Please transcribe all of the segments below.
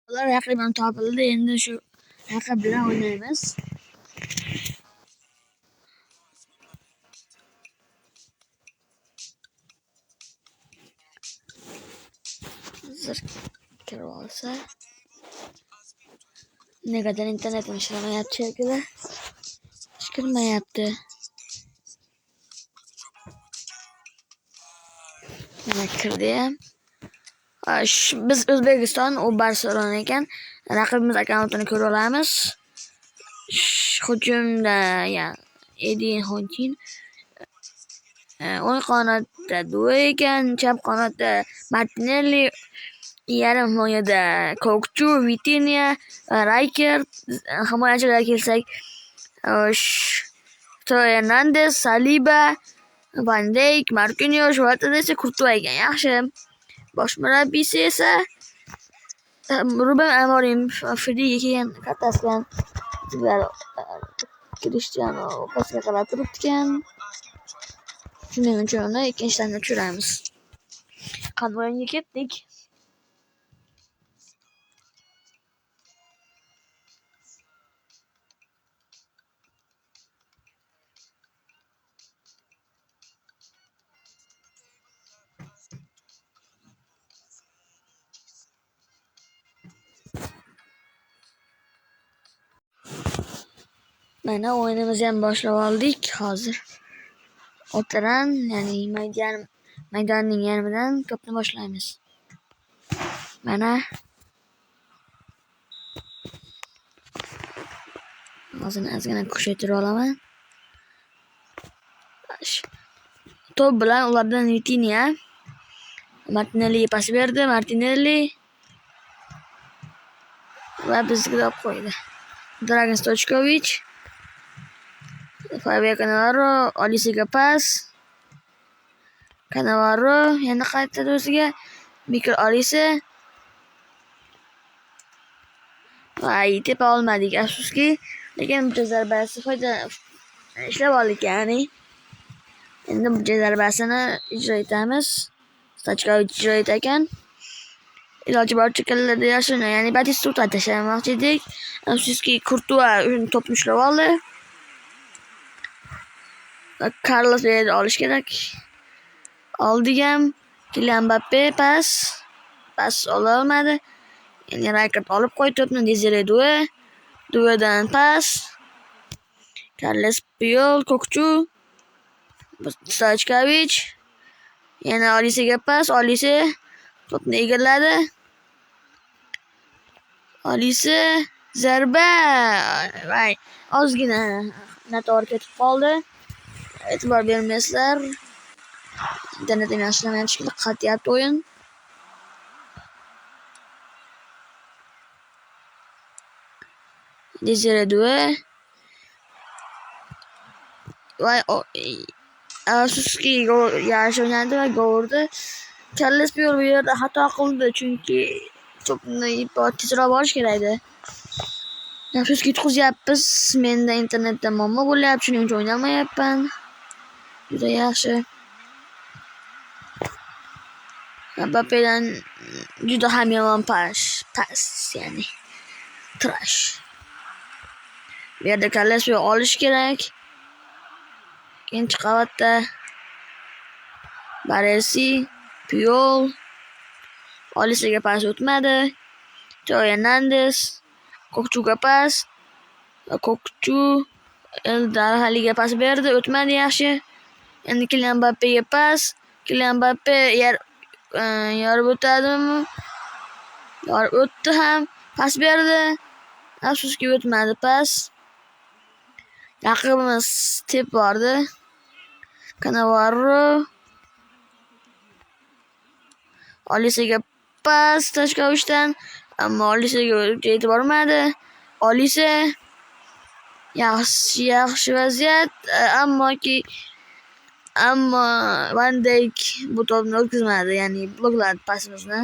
Ular raqibim topildi. Endi shu raqib bilan o'ynaymiz. Hozir kirib olsa. Negadir internetim ishlamayapti shekilli. Hech kirmayapti. Mana kirdi ham. Biz O'zbekiston, u Barselona ekan. Raqibimiz akkauntini ko'ra olamiz. Hujumda Edin Hontin. O'ng qanotda Due ekan, chap qanotda Martinelli, yarim himoyada Kokchu, Vitinha, Rijkaard, himoyachilarga kelsak, Teo Hernandez, Saliba, Van Dijk, Marquinhos, o'rtada esa Courtois ekan. Yaxshi. Bosh murabbiysi esa Ruben Amorim, Friga kelgan kattasidan Cristiano pasga qarab turibdi ekan. Shuning uchun uni ikkinchidan tushiramiz. Qanday o'yinga ketdik? Mana o'yinimizni ham boshlab oldik. Hozir o'tiran, ya'ni maydonning yarmidan to'pni boshlaymiz. Mana hozir ozgina kuchaytirib olaman. To'p bilan ulardan Vitinha Martinelliga pas berdi. Martinelli va bizga olib qo'ydi. Dragan Stochkovich, Fabio Cannavaro, Olisiga pas. Cannavaro yana qaytadi o'ziga. Mikel Olise. Tepa olmadik, afsuski. Lekin bu zarbasi ishlab oldik, ya'ni. Endi bu zarbasini ijro etamiz. Stochkovich ijro etarkan, iloji boricha kallada yashirin, ya'ni Batistuta tashlamoqchi edik. Afsuski Courtois to'pni ushlab oldi. Carlos Bey'ni olish kerak. Oldik ham. Kylian Mbappe pas ola olmadi. Ya'ni Rijkaard olib qo'ydi to'pni. Desire Due. Duedan pas. Carles Puyol, Kokchu, Stochkovich. Yana Olisiga pas. Olise to'pni egalladi. Olise zarba. Ozgina noto'g'ri ketib qoldi. E'tibor bermaysizlar. Internetim yaxshilamayapti shekilli, qatyapti o'yin. Desire Due. Afsuski yaxshi o'ynadi va gol urdi. Carles Puyol bu yerda xato qildi, chunki to'pni tezroq borish kerak edi. Afsuski yutqizyapmiz. Menda internetda muammo bo'lyapti, shuning uchun o'ynamayapman. Juda yaxshi. Mbappedan juda ham yomon pas, ya'ni trash. Bu yerda Carles Puyol olish kerak. Ikkinchi qavatda Baresi, Puyol, Olisiga pas o'tmadi. Teo Hernandez, Kokchuga pas. Kokchu Eldarhaliga pas berdi, o'tmadi yaxshi. Endi Kylian Mbappega pas. Kylian Mbappe yorib o'tadimi? Yorib o'tdi ham. Pas berdi. Afsuski o'tmadi pas. Raqibimiz tep bordi. Cannavaro Olisiga pas Stochkovichdan, ammo Olisiga e'tibor bermadi. Olise yaxshi vaziyat, ammo Van Dijk bu to'pni o'tkazmadi, ya'ni blokladi pasimizni.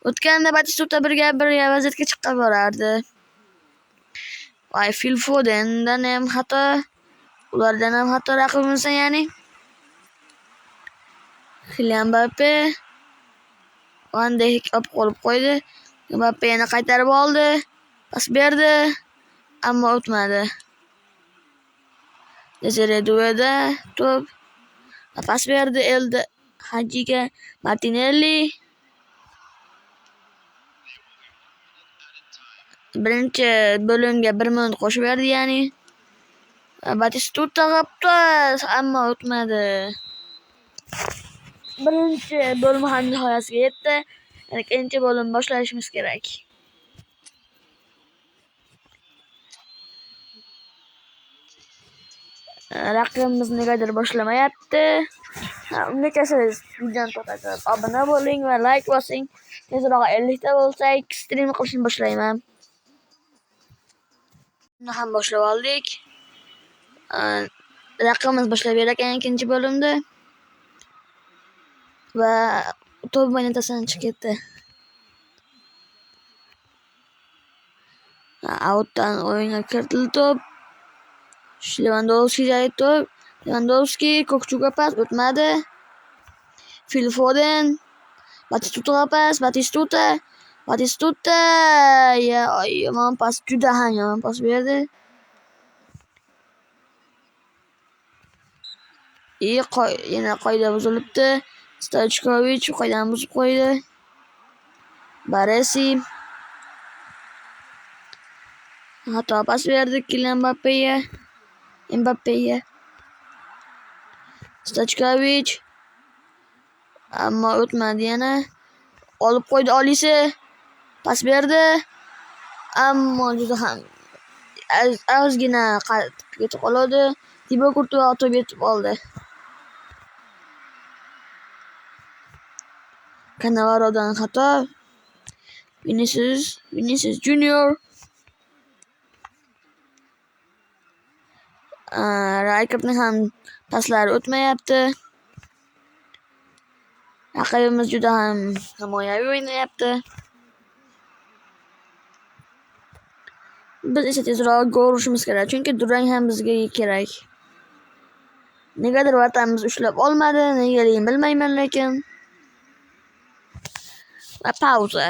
O'tganda Batistuta birga vaziyatga chiqib borardi. Phil Fodendan ham xato, ulardan ham xato raqibimizdan, ya'ni. Kylian Mbappe Van Dijk olib qo'ydi. Mbappe yana qaytarib oldi. Pas berdi, ammo o'tmadi. Desire Douéda to'p. Pas berdi Eldi Hajiga. Martinelli. Birinchi bo'limga 1 minut qo'shib berdi, ya'ni. Batistuta qapti, ammo o'tmadi. Birinchi bo'lim ham nihoyasiga yetdi. Ikkinchi bo'lim boshlashimiz kerak. Raqibimiz negadir boshlamayapti. Unga kelsangiz videoni to'xtatib obuna bo'ling va like bosing. Tezroq 50 ta bo'lsak, stream qilishni boshlayman. Uni ham boshlab oldik. Raqibimiz boshlab berar ekan ikkinchi bo'limda. Va to'p o'ynatasidan chiqib ketdi. Outdan o'yinga kiritildi to'p. Lewandowskiga to'p. Lewandowski Kokchuga pas o'tmadi. Phil Foden. Batistuta pas. Batistuta. Yomon pas, juda ham yomon pas berdi. Yana qoida buzilibdi. Stoichkovich qoidani buzib qo'ydi. Baresi. Xato pas berdi Kylian Mbappega. Stoichkovich. Ammo o'tmadi yana. Olib qo'ydi Olise. Pas berdi. Ammo juda ham ozgina ketib qoldi. Thibaut Courtois to'p yetib oldi. Cannavarodan xato. Vinicius Junior. Raqibning ham paslari o'tmayapti. Raqibimiz juda ham himoyaviy o'ynayapti. Biz esa tezroq gol urishimiz kerak, chunki durang ham bizga kerak. Negadir vatamiz ushlab olmadi, negaligini bilmayman, lekin pauza.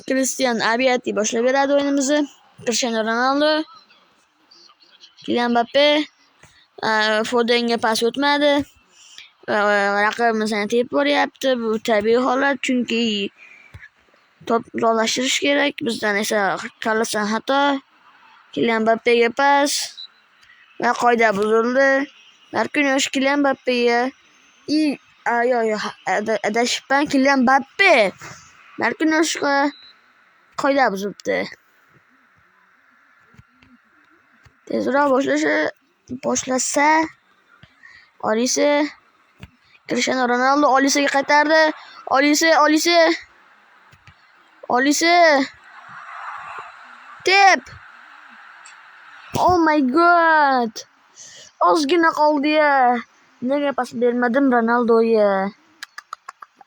Cristian Abiati boshlab beradi o'yinimizni. Cristiano Ronaldo. Kylian Mbappe. Fodenga pas o'tmadi. Raqibimiz yana tepib boryapti. Bu tabiiy holat, chunki to'p uzoqlashtirish kerak. Bizdan esa Carlosdan xato. Kylian Mbappega pas. Va qoida buzildi. Marquinhos Kylian Mbappega. Adashibman, Kylian Mbappe. Marquinhosga qoida buzibdi. Tezroq boshlasa Olise. Cristiano Ronaldo Olisega qaytardi. Olise. Tep. Oh my god. Ozgina qoldi-ya. Nega pas bermadim Ronaldoga?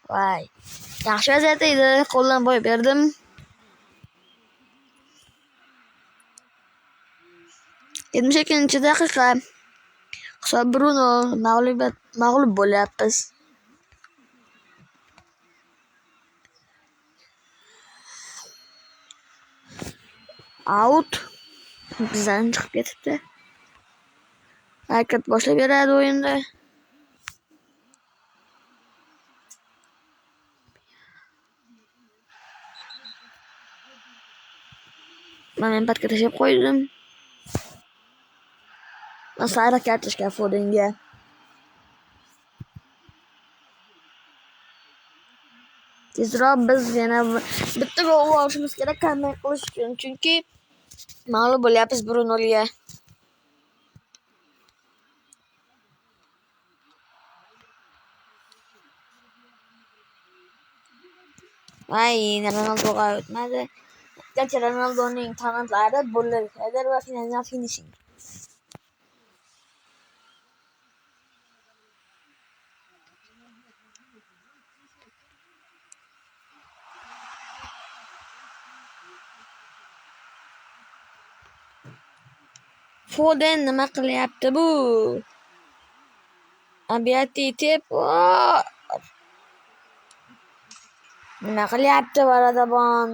Voy. Yaxshi vaziyat edi. Qo'ldan boy berdim. Yetmish ikkinchi daqiqa. Hisob Bruno mag'lub bo'lyapmiz. Out. Bizdan chiqib ketibdi. Harakat boshlab beradi o'yinda. Men patga tashlab qo'ydim. Sara kartochka Fodenga. Tezroq biz yana bitta gol olishimiz kerak comeback qilish uchun, chunki mag'lub bo'lyapmiz Brunoga. Ronaldoga o'tmadi. Garchi Ronaldoning talentlari bo'lar header va final finishing. Foden nima qilyapti bu? Abiati tep. Nima qilyapti Varadabon?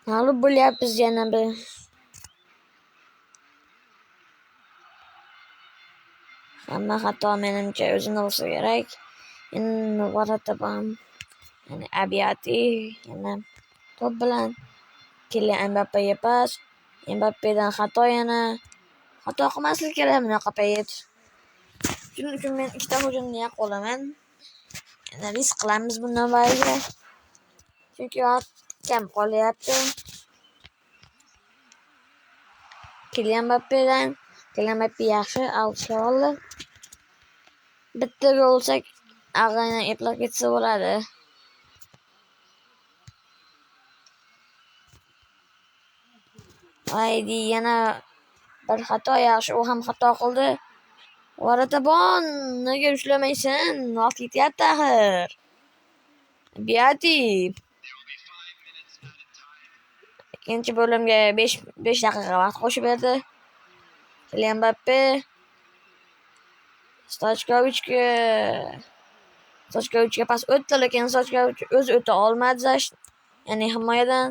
Mag'lub bo'lyapmiz yana bir. Hamma xato menimcha o'zini bo'lsa kerak. Endi Varadabon, ya'ni Abiati yana to'p bilan Kylian Mbappe'ga pas. Mbappe'dan xato yana. Xato qilmaslik kerak bunaqa payt. Shuning uchun men ikkita hujumni qo'llaman. Yana risk qilamiz bundan bariga. Chunki vaqt kam qolyapti. Kylian Mbappe yaxshi outga oldi. Bitta gol olsak, ag'ayna eplab ketsa bo'ladi. Haydi yana bir xato, yaxshi, u ham xato qildi. Varadabon, nega ushlamaysan? Vaqt ketyapti axir. Biati. Ikkinchi bo'limga 5 daqiqa vaqt qo'shib berdi. Kylian Mbappe Stochkovichga pas o'tdi, lekin Stochkovich o'zi o'ta olmadi. Ya'ni himoyadan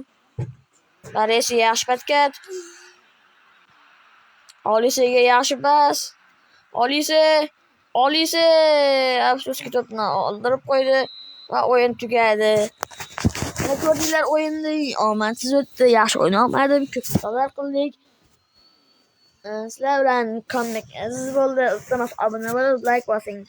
Baresi yaxshi patkat. Olisega yaxshi pas. Olise afsuski to'pni oldirib qo'ydi va o'yin tugadi. Ko'rdinglar, o'yinni omadsiz o'tdi, yaxshi o'ynolmadim, ko'p xatolar qildik. Sizlar bilan ko'mak aziz bo'ldi. Iltimos obuna bo'lib, like bosing.